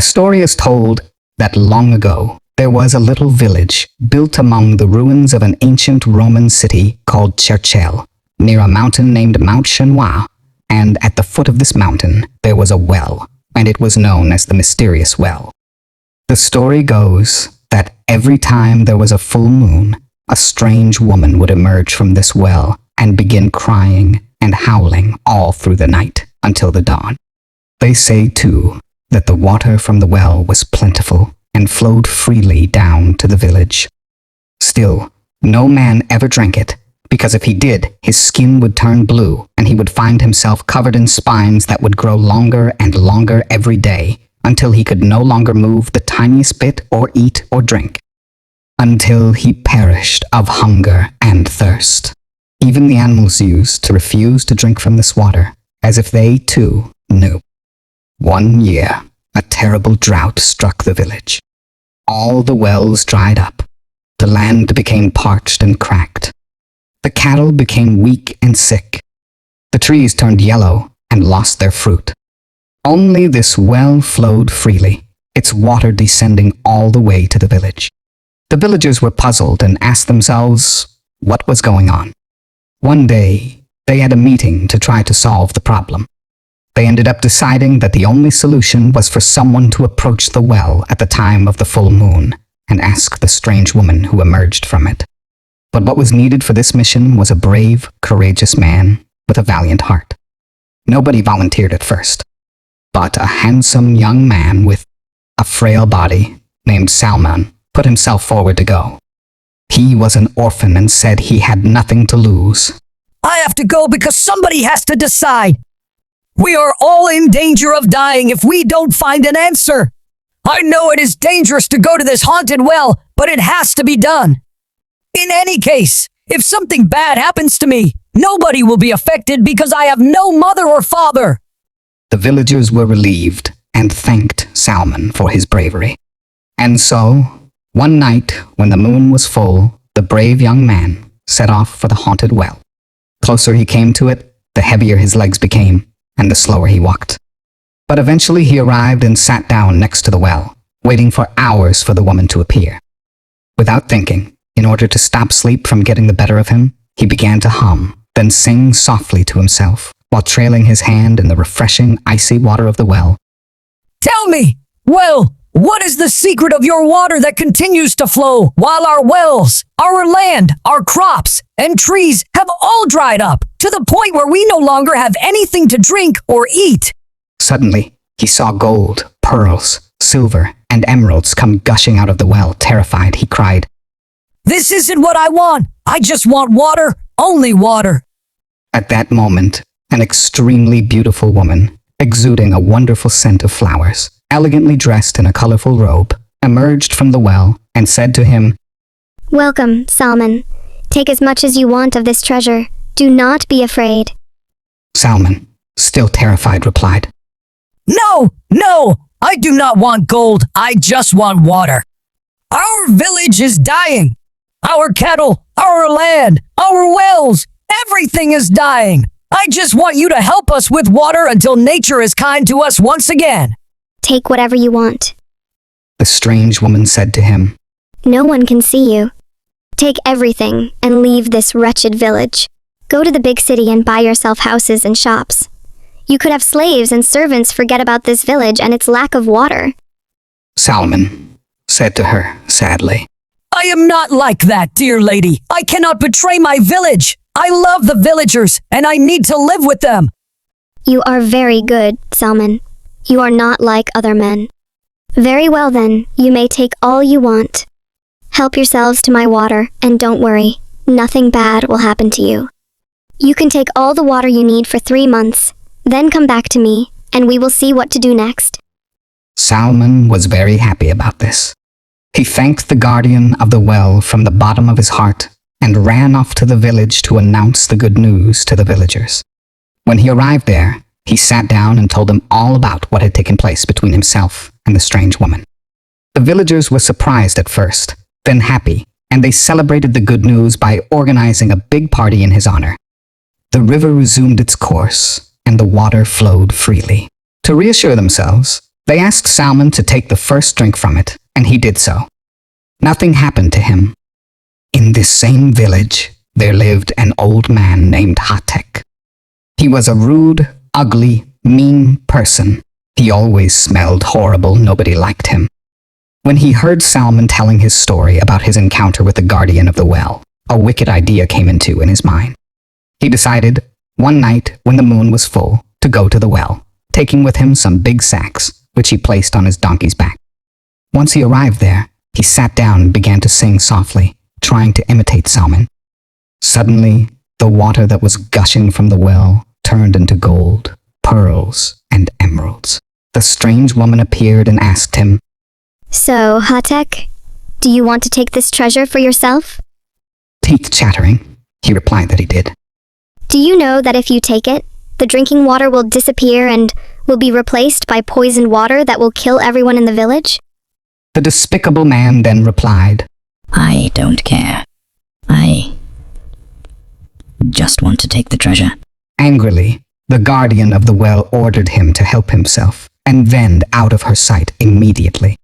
story is told that long ago, there was a little village built among the ruins of an ancient Roman city called Cherchel, near a mountain named Mount Chenois, and at the foot of this mountain there was a well, and it was known as the Mysterious Well. The story goes that every time there was a full moon, a strange woman would emerge from this well and begin crying and howling all through the night until the dawn. They say, too, that the water from the well was plentiful and flowed freely down to the village. Still, no man ever drank it, because if he did, his skin would turn blue and he would find himself covered in spines that would grow longer and longer every day until he could no longer move the tiniest bit or eat or drink, until he perished of hunger and thirst. Even the animals used to refuse to drink from this water, as if they, too, knew. One year, a terrible drought struck the village. All the wells dried up. The land became parched and cracked. The cattle became weak and sick. The trees turned yellow and lost their fruit. Only this well flowed freely, its water descending all the way to the village. The villagers were puzzled and asked themselves what was going on. One day, they had a meeting to try to solve the problem. They ended up deciding that the only solution was for someone to approach the well at the time of the full moon and ask the strange woman who emerged from it. But what was needed for this mission was a brave, courageous man with a valiant heart. Nobody volunteered at first, but a handsome young man with a frail body named Salmon put himself forward to go. He was an orphan and said he had nothing to lose. I have to go because somebody has to decide. We are all in danger of dying if we don't find an answer. I know it is dangerous to go to this haunted well, but it has to be done. In any case, if something bad happens to me, nobody will be affected because I have no mother or father. The villagers were relieved and thanked Salmon for his bravery. And so, one night when the moon was full, the brave young man set off for the haunted well. The closer he came to it, the heavier his legs became, and the slower he walked. But eventually he arrived and sat down next to the well, waiting for hours for the woman to appear. Without thinking, in order to stop sleep from getting the better of him, he began to hum, then sing softly to himself, while trailing his hand in the refreshing, icy water of the well. Tell me, what is the secret of your water that continues to flow while our wells, our land, our crops, and trees have all dried up to the point where we no longer have anything to drink or eat? Suddenly, he saw gold, pearls, silver, and emeralds come gushing out of the well. Terrified, he cried, "This isn't what I want. I just want water, only water." At that moment, an extremely beautiful woman, exuding a wonderful scent of flowers, elegantly dressed in a colorful robe, emerged from the well and said to him, "Welcome, Salmon. Take as much as you want of this treasure. Do not be afraid." Salmon, still terrified, replied, No, I do not want gold. I just want water. Our village is dying. Our cattle, our land, our wells, everything is dying. I just want you to help us with water until nature is kind to us once again. Take whatever you want. The strange woman said to him, No one can see you. Take everything and leave this wretched village. Go to the big city and buy yourself houses and shops. You could have slaves and servants forget about this village and its lack of water. Salmon said to her sadly, I am not like that, dear lady. I cannot betray my village. I love the villagers, and I need to live with them. You are very good, Salmon. You are not like other men. Very well then, you may take all you want. Help yourselves to my water, and don't worry, nothing bad will happen to you. You can take all the water you need for 3 months, then come back to me, and we will see what to do next. Salmon was very happy about this. He thanked the guardian of the well from the bottom of his heart and ran off to the village to announce the good news to the villagers. When he arrived there, he sat down and told them all about what had taken place between himself and the strange woman. The villagers were surprised at first, then happy, and they celebrated the good news by organizing a big party in his honor. The river resumed its course, and the water flowed freely. To reassure themselves, They asked Salmon to take the first drink from it, and he did so. Nothing happened to him. In this same village, there lived an old man named Hatek. He was a rude, ugly, mean person. He always smelled horrible. Nobody liked him. When he heard Salmon telling his story about his encounter with the guardian of the well, a wicked idea came in his mind. He decided, one night when the moon was full, to go to the well, taking with him some big sacks, which he placed on his donkey's back. Once he arrived there, he sat down and began to sing softly, trying to imitate Salmon. Suddenly, the water that was gushing from the well turned into gold, pearls, and emeralds. The strange woman appeared and asked him, So, Hatek, do you want to take this treasure for yourself? Teeth chattering, he replied that he did. Do you know that if you take it, the drinking water will disappear and will be replaced by poisoned water that will kill everyone in the village? The despicable man then replied, I don't care. I just want to take the treasure. Angrily, the guardian of the well ordered him to help himself and vend out of her sight immediately,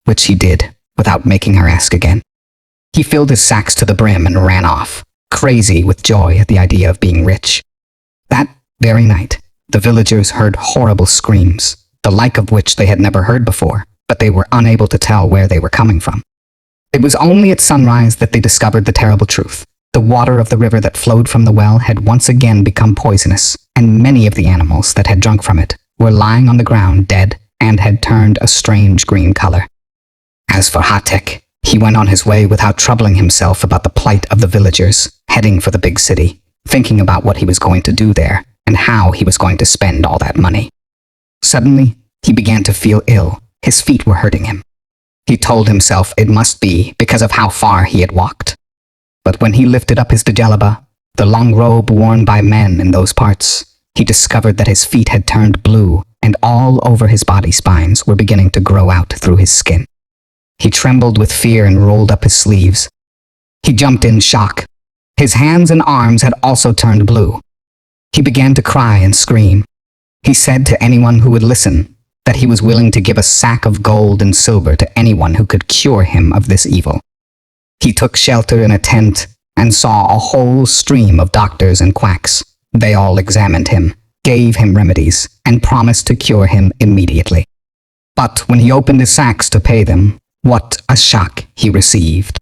which he did without making her ask again. He filled his sacks to the brim and ran off, crazy with joy at the idea of being rich. That very night, the villagers heard horrible screams, the like of which they had never heard before, but they were unable to tell where they were coming from. It was only at sunrise that they discovered the terrible truth. The water of the river that flowed from the well had once again become poisonous, and many of the animals that had drunk from it were lying on the ground dead and had turned a strange green color. As for Hatek, he went on his way without troubling himself about the plight of the villagers, heading for the big city, thinking about what he was going to do there and how he was going to spend all that money. Suddenly, he began to feel ill. His feet were hurting him. He told himself it must be because of how far he had walked. But when he lifted up his djellaba, the long robe worn by men in those parts, he discovered that his feet had turned blue and all over his body spines were beginning to grow out through his skin. He trembled with fear and rolled up his sleeves. He jumped in shock. His hands and arms had also turned blue. He began to cry and scream. He said to anyone who would listen that he was willing to give a sack of gold and silver to anyone who could cure him of this evil. He took shelter in a tent and saw a whole stream of doctors and quacks. They all examined him, gave him remedies, and promised to cure him immediately. But when he opened his sacks to pay them, what a shock he received.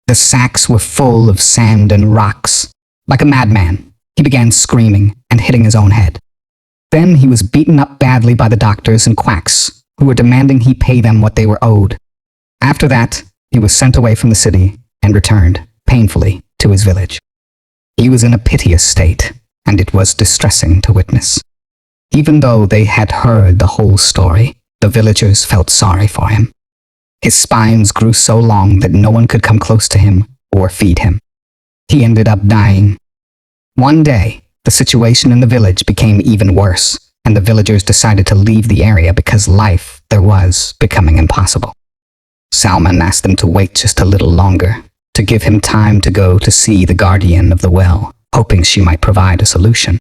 The sacks were full of sand and rocks. Like a madman, he began screaming and hitting his own head. Then he was beaten up badly by the doctors and quacks, who were demanding he pay them what they were owed. After that, he was sent away from the city and returned, painfully, to his village. He was in a piteous state, and it was distressing to witness. Even though they had heard the whole story, the villagers felt sorry for him. His spines grew so long that no one could come close to him or feed him. He ended up dying. One day, the situation in the village became even worse, and the villagers decided to leave the area because life there was becoming impossible. Salmon asked them to wait just a little longer, to give him time to go to see the guardian of the well, hoping she might provide a solution.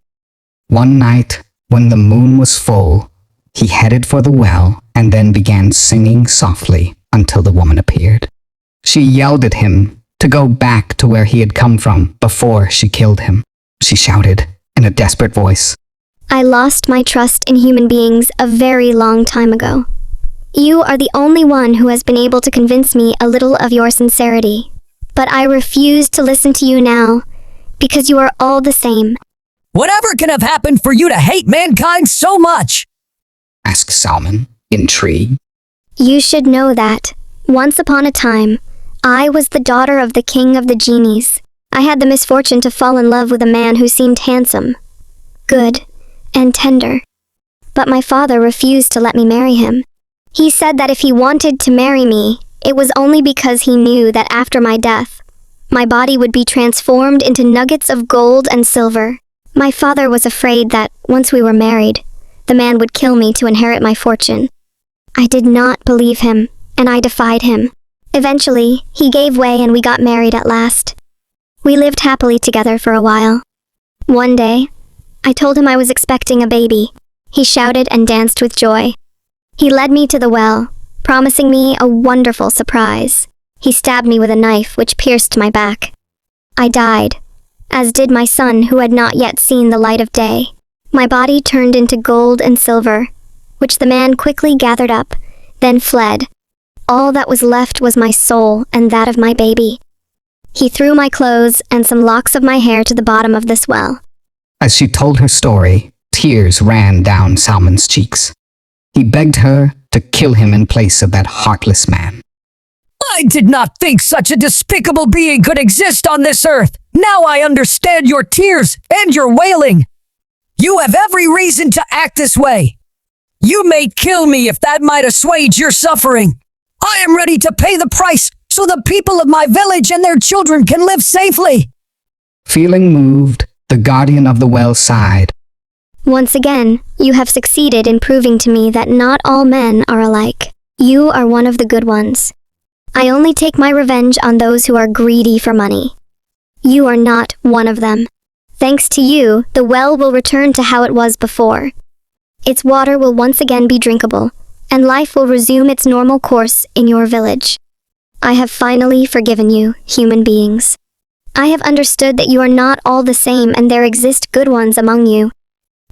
One night, when the moon was full, he headed for the well and then began singing softly until the woman appeared. She yelled at him to go back to where he had come from before she killed him. She shouted in a desperate voice, I lost my trust in human beings a very long time ago. You are the only one who has been able to convince me a little of your sincerity. But I refuse to listen to you now, because you are all the same. Whatever can have happened for you to hate mankind so much? asked Salmon, intrigued. You should know that, once upon a time, I was the daughter of the king of the genies. I had the misfortune to fall in love with a man who seemed handsome, good, and tender. But my father refused to let me marry him. He said that if he wanted to marry me, it was only because he knew that after my death, my body would be transformed into nuggets of gold and silver. My father was afraid that, once we were married, the man would kill me to inherit my fortune. I did not believe him, and I defied him. Eventually, he gave way and we got married at last. We lived happily together for a while. One day, I told him I was expecting a baby. He shouted and danced with joy. He led me to the well, promising me a wonderful surprise. He stabbed me with a knife which pierced my back. I died, as did my son who had not yet seen the light of day. My body turned into gold and silver, which the man quickly gathered up, then fled. All that was left was my soul and that of my baby. He threw my clothes and some locks of my hair to the bottom of this well. As she told her story, tears ran down Salmon's cheeks. He begged her to kill him in place of that heartless man. I did not think such a despicable being could exist on this earth. Now I understand your tears and your wailing. You have every reason to act this way. You may kill me if that might assuage your suffering. I am ready to pay the price so the people of my village and their children can live safely. Feeling moved, the guardian of the well sighed. Once again, you have succeeded in proving to me that not all men are alike. You are one of the good ones. I only take my revenge on those who are greedy for money. You are not one of them. Thanks to you, the well will return to how it was before. Its water will once again be drinkable, and life will resume its normal course in your village. I have finally forgiven you, human beings. I have understood that you are not all the same and there exist good ones among you.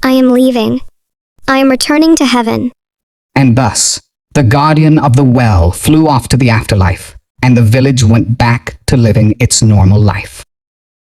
I am leaving. I am returning to heaven. And thus, the guardian of the well flew off to the afterlife, and the village went back to living its normal life.